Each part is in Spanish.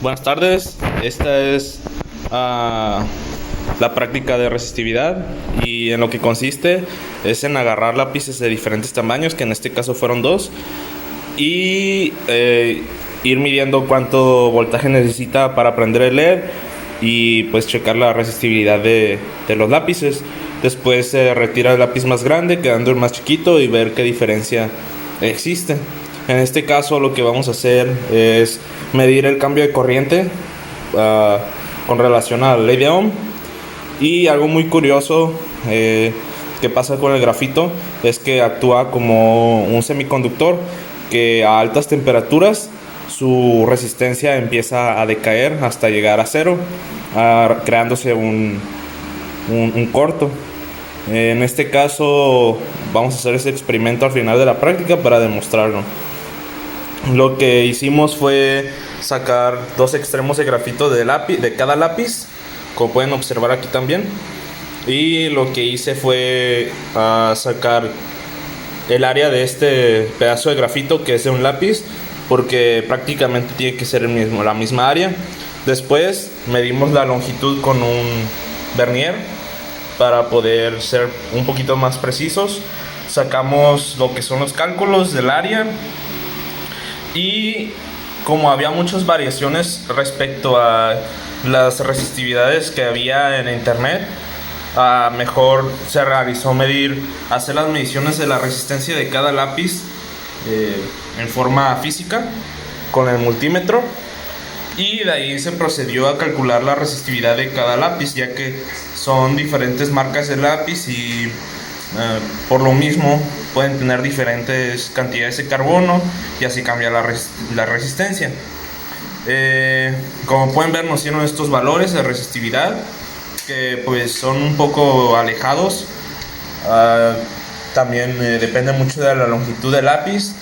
Buenas tardes, esta es la práctica de resistividad y en lo que consiste es en agarrar lápices de diferentes tamaños, que en este caso fueron dos, y ir midiendo cuánto voltaje necesita para prender el LED y pues checar la resistividad de los lápices. Después se retira el lápiz más grande quedando el más chiquito y ver qué diferencia existe. En este caso lo que vamos a hacer es medir el cambio de corriente con relación a la ley de Ohm. Y algo muy curioso que pasa con el grafito es que actúa como un semiconductor que a altas temperaturas su resistencia empieza a decaer hasta llegar a cero, creándose un corto. En este caso vamos a hacer ese experimento al final de la práctica para demostrarlo. Lo que hicimos fue sacar dos extremos de grafito de cada lápiz, como pueden observar aquí también. Y lo que hice fue sacar el área de este pedazo de grafito que es de un lápiz, porque prácticamente tiene que ser la misma área. Después medimos la longitud con un vernier para poder ser un poquito más precisos. Sacamos lo que son los cálculos del área. Y como había muchas variaciones respecto a las resistividades que había en internet, mejor se realizó hacer las mediciones de la resistencia de cada lápiz en forma física con el multímetro, y de ahí se procedió a calcular la resistividad de cada lápiz, ya que son diferentes marcas de lápiz y por lo mismo pueden tener diferentes cantidades de carbono y así cambia la resistencia. Como pueden ver, nos dieron estos valores de resistividad que pues son un poco alejados. También depende mucho de la longitud del lápiz,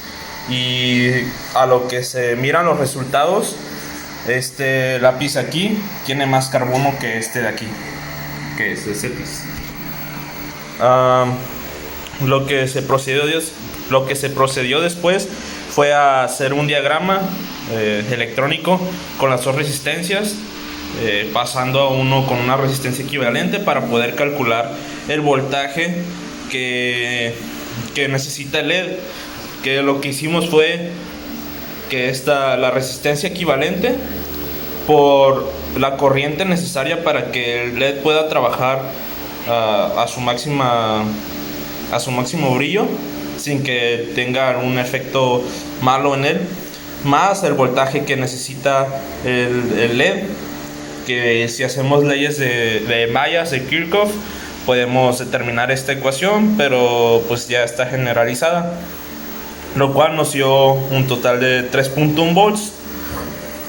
y a lo que se miran los resultados, este lápiz aquí tiene más carbono que este de aquí, que es el CETIS. Lo que se procedió después fue a hacer un diagrama electrónico con las dos resistencias, pasando a uno con una resistencia equivalente para poder calcular el voltaje que necesita el LED. Que lo que hicimos fue que la resistencia equivalente por la corriente necesaria para que el LED pueda trabajar a su máximo brillo sin que tenga un efecto malo en él, más el voltaje que necesita el LED, que si hacemos leyes de Bayes, de Kirchhoff, podemos determinar esta ecuación, pero pues ya está generalizada, lo cual nos dio un total de 3.1 volts.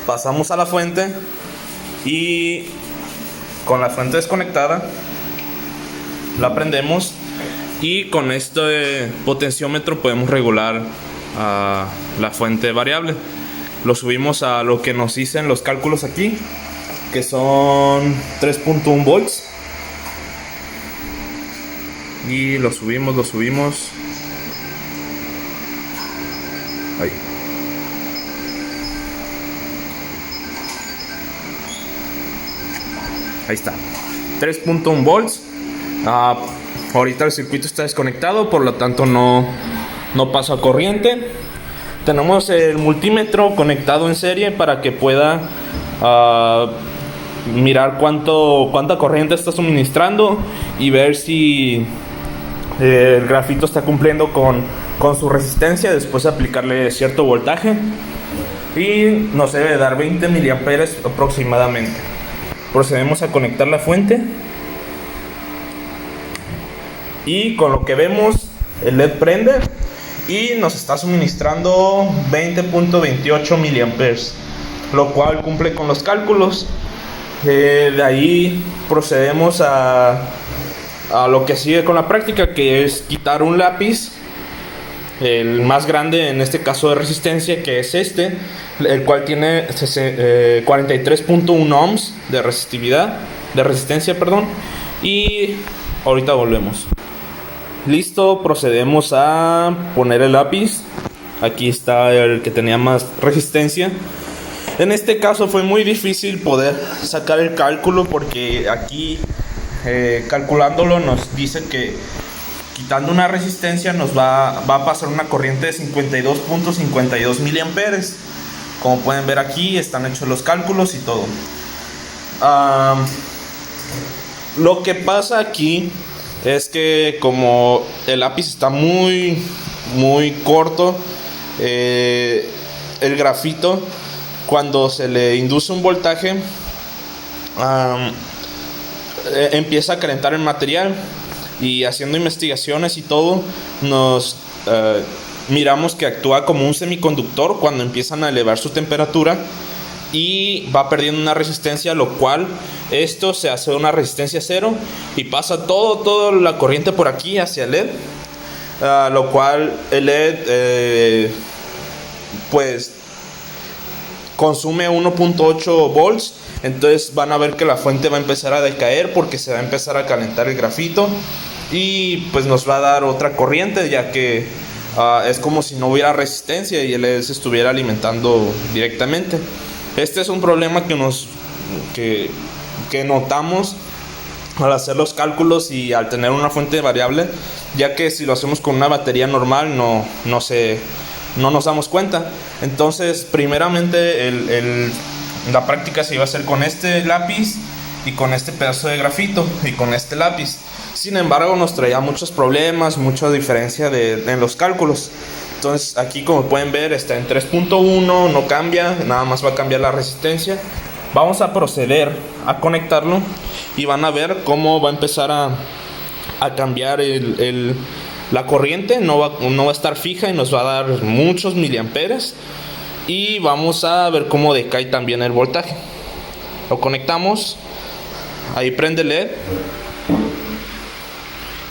Pasamos a la fuente y con la fuente desconectada la prendemos, y con este potenciómetro podemos regular la fuente variable. Lo subimos a lo que nos dicen los cálculos aquí, que son 3.1 volts, y lo subimos ahí. Ahí está, 3.1 volts. Ahorita el circuito está desconectado, por lo tanto no pasa corriente. Tenemos el multímetro conectado en serie para que pueda mirar cuánta corriente está suministrando y ver si el grafito está cumpliendo con su resistencia después de aplicarle cierto voltaje, y nos debe dar 20 miliamperes aproximadamente. Procedemos a conectar la fuente y con lo que vemos el LED prende y nos está suministrando 20.28 miliamperes, lo cual cumple con los cálculos. De ahí procedemos a lo que sigue con la práctica, que es quitar un lápiz, el más grande en este caso de resistencia, que es este, el cual tiene 43.1 ohms de resistencia, y ahorita volvemos. Listo, procedemos a poner el lápiz. Aquí está el que tenía más resistencia. En este caso fue muy difícil poder sacar el cálculo porque aquí calculándolo nos dice que quitando una resistencia nos va a pasar una corriente de 52.52 miliamperes. Como pueden ver aquí están hechos los cálculos y todo. Lo que pasa aquí es que como el lápiz está muy corto, el grafito, cuando se le induce un voltaje, empieza a calentar el material. Y haciendo investigaciones y todo, nos miramos que actúa como un semiconductor cuando empiezan a elevar su temperatura y va perdiendo una resistencia, lo cual esto se hace una resistencia cero y pasa toda la corriente por aquí hacia el LED, lo cual el LED pues consume 1.8 volts. Entonces van a ver que la fuente va a empezar a decaer porque se va a empezar a calentar el grafito y pues nos va a dar otra corriente, ya que es como si no hubiera resistencia y el LED se estuviera alimentando directamente. Este es un problema que notamos al hacer los cálculos y al tener una fuente variable, ya que si lo hacemos con una batería normal no nos damos cuenta. Entonces primeramente la práctica se iba a hacer con este lápiz y con este pedazo de grafito y con este lápiz. Sin embargo nos traía muchos problemas, mucha diferencia en los cálculos. Entonces aquí, como pueden ver, está en 3.1, no cambia, nada más va a cambiar la resistencia. Vamos a proceder a conectarlo y van a ver cómo va a empezar a cambiar la corriente. No va a estar fija y nos va a dar muchos miliamperes. Y vamos a ver cómo decae también el voltaje. Lo conectamos, ahí prende el LED.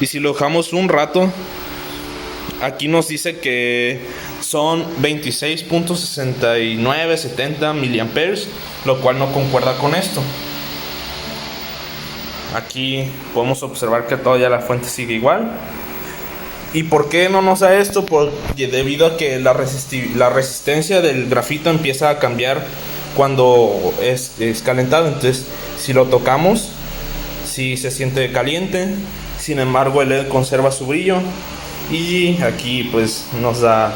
Y si lo dejamos un rato, aquí nos dice que son 26.6970 miliamperes, lo cual no concuerda con esto. Aquí podemos observar que todavía la fuente sigue igual. ¿Y por qué no nos da esto? Debido a que la resistencia del grafito empieza a cambiar cuando es calentado. Entonces si lo tocamos, sí se siente caliente. Sin embargo el LED conserva su brillo. Y aquí pues nos da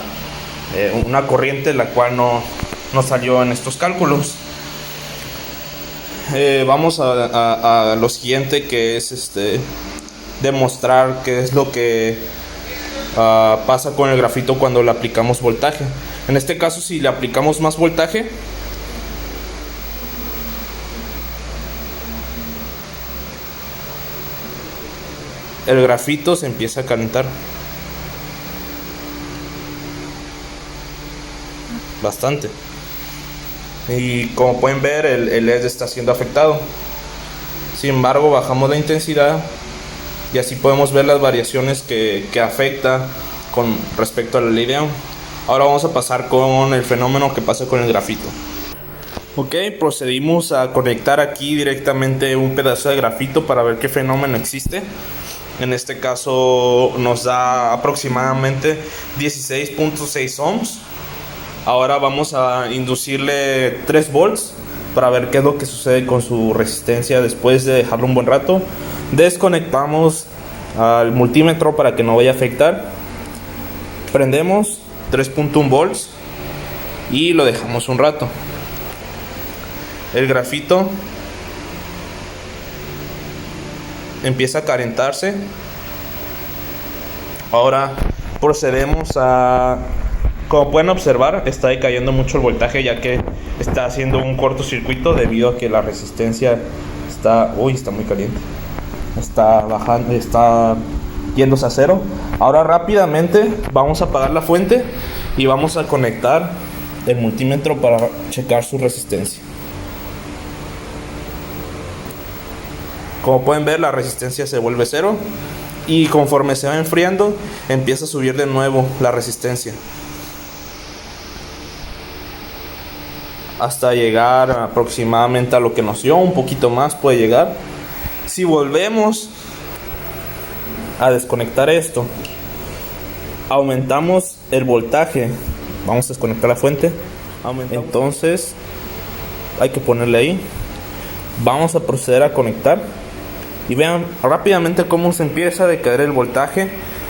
una corriente la cual no salió en estos cálculos. Vamos a lo siguiente, que es demostrar qué es lo que pasa con el grafito cuando le aplicamos voltaje. En este caso, si le aplicamos más voltaje, el grafito se empieza a calentar bastante. Y como pueden ver, el LED está siendo afectado. Sin embargo, bajamos la intensidad y así podemos ver las variaciones que afecta con respecto a la ley de Ohm. Ahora vamos a pasar con el fenómeno que pasa con el grafito. Ok, procedimos a conectar aquí directamente un pedazo de grafito para ver qué fenómeno existe. En este caso nos da aproximadamente 16.6 ohms. Ahora vamos a inducirle 3 volts para ver qué es lo que sucede con su resistencia después de dejarlo un buen rato. Desconectamos al multímetro para que no vaya a afectar. Prendemos 3.1 volts y lo dejamos un rato. El grafito empieza a calentarse. Ahora procedemos a... Como pueden observar, está decayendo mucho el voltaje, ya que está haciendo un cortocircuito debido a que la resistencia está... Uy, está muy caliente. Está bajando, está yéndose a cero. Ahora rápidamente vamos a apagar la fuente y vamos a conectar el multímetro para checar su resistencia. Como pueden ver, la resistencia se vuelve cero y conforme se va enfriando empieza a subir de nuevo la resistencia hasta llegar aproximadamente a lo que nos dio. Un poquito más puede llegar. Si volvemos a desconectar esto, aumentamos el voltaje. Vamos a desconectar la fuente. Entonces hay que ponerle ahí. Vamos a proceder a conectar y vean rápidamente cómo se empieza a decaer el voltaje.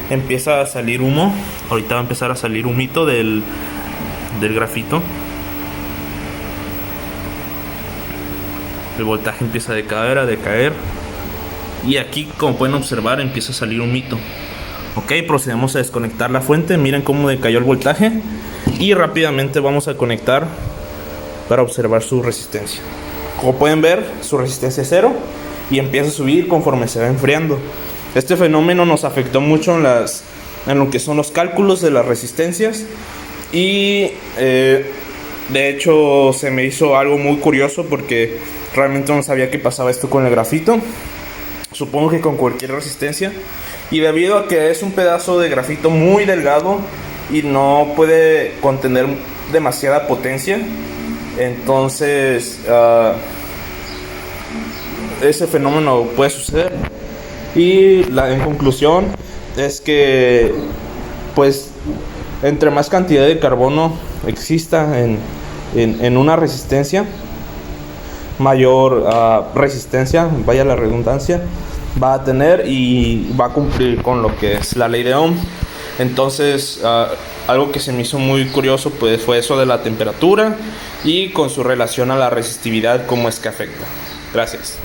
Empieza a salir humo. Ahorita va a empezar a salir humito del grafito. El voltaje empieza a decaer. Y aquí, como pueden observar, empieza a salir humito. Ok, procedemos a desconectar la fuente. Miren cómo decayó el voltaje. Y rápidamente vamos a conectar para observar su resistencia. Como pueden ver, su resistencia es 0 y empieza a subir conforme se va enfriando. Este fenómeno nos afectó mucho en lo que son los cálculos de las resistencias. Y de hecho se me hizo algo muy curioso porque realmente no sabía que pasaba esto con el grafito. Supongo que con cualquier resistencia. Y debido a que es un pedazo de grafito muy delgado y no puede contener demasiada potencia, entonces ese fenómeno puede suceder. Y en conclusión es que pues entre más cantidad de carbono exista en una resistencia, mayor resistencia, vaya la redundancia, va a tener y va a cumplir con lo que es la ley de Ohm. Entonces algo que se me hizo muy curioso pues fue eso de la temperatura y con su relación a la resistividad, cómo es que afecta. Gracias.